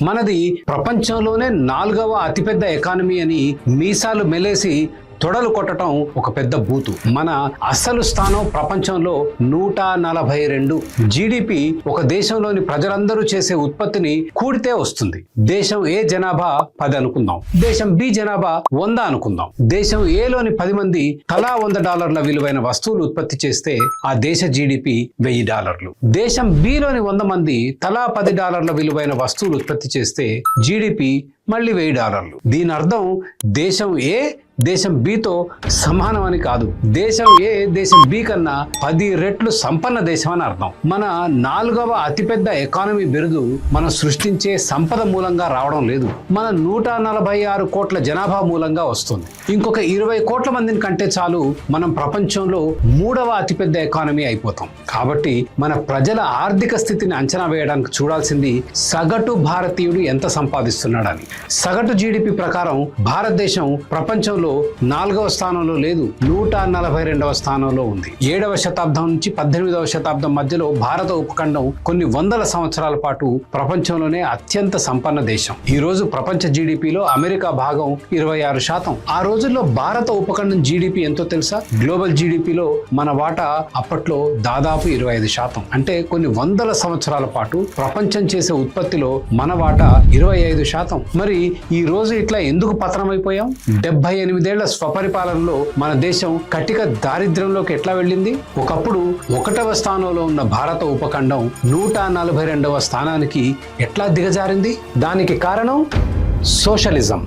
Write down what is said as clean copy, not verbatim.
మనది ప్రపంచంలోనే 4వ అతిపెద్ద ఎకానమీ అని మీసాలు మెలేసి తొడలు కొట్టడం ఒక పెద్ద బూతు. మన అసలు స్థానం ప్రపంచంలో 142. జీడిపి ఒక దేశంలోని ప్రజలందరూ చేసే ఉత్పత్తిని కూడితే వస్తుంది. దేశం ఏ జనాభా 10 అనుకుందాం, దేశం బి జనాభా 100 అనుకుందాం. దేశం ఏలోని 10 మంది తలా $100 విలువైన వస్తువులు ఉత్పత్తి చేస్తే ఆ దేశ జీడిపి $1000. దేశం బిలోని 100 మంది తలా $10 విలువైన వస్తువులు ఉత్పత్తి చేస్తే జీడిపి మళ్ళీ $1000. దీని అర్థం దేశం ఏ దేశం బితో సమానం అని కాదు. దేశం ఏ దేశం బి కన్నా 10 రెట్లు సంపన్న దేశం అని అర్థం. మన 4వ అతిపెద్ద ఎకానమీ బిరుదు మనం సృష్టించే సంపద మూలంగా రావడం లేదు, మన 146 కోట్ల జనాభా మూలంగా వస్తుంది. ఇంకొక 20 కోట్ల మందిని కంటే చాలు మనం ప్రపంచంలో 3వ అతిపెద్ద ఎకానమీ అయిపోతాం. కాబట్టి మన ప్రజల ఆర్థిక స్థితిని అంచనా వేయడానికి చూడాల్సింది సగటు భారతీయుడు ఎంత సంపాదిస్తున్నాడని. సగటు జీడిపి ప్రకారం భారతదేశం ప్రపంచంలో 4వ స్థానంలో లేదు, 142వ స్థానంలో ఉంది. 7వ శతాబ్దం నుంచి 18వ శతాబ్దం మధ్యలో భారత ఉపఖండం కొన్ని వందల సంవత్సరాల పాటు ప్రపంచంలోనే అత్యంత సంపన్న దేశం. ఈ రోజు ప్రపంచ జీడిపిలో అమెరికా భాగం 26%. ఆ రోజుల్లో భారత ఉపఖండం జీడిపి ఎంతో తెలుసా? గ్లోబల్ జీడిపిలో మన వాటా అప్పట్లో దాదాపు 25%. అంటే కొన్ని వందల సంవత్సరాల పాటు ప్రపంచం చేసే ఉత్పత్తిలో మన వాటా 25%. మరి ఈ రోజు ఇట్లా ఎందుకు పతనమైపోయాం? 78 స్వపరిపాలనలో మన దేశం కటిక దారిద్ర్యంలోకి ఎట్లా వెళ్ళింది? ఒకప్పుడు 1వ స్థానంలో ఉన్న భారత ఉపఖండం 142వ స్థానానికి ఎట్లా దిగజారింది? దానికి కారణం సోషలిజం.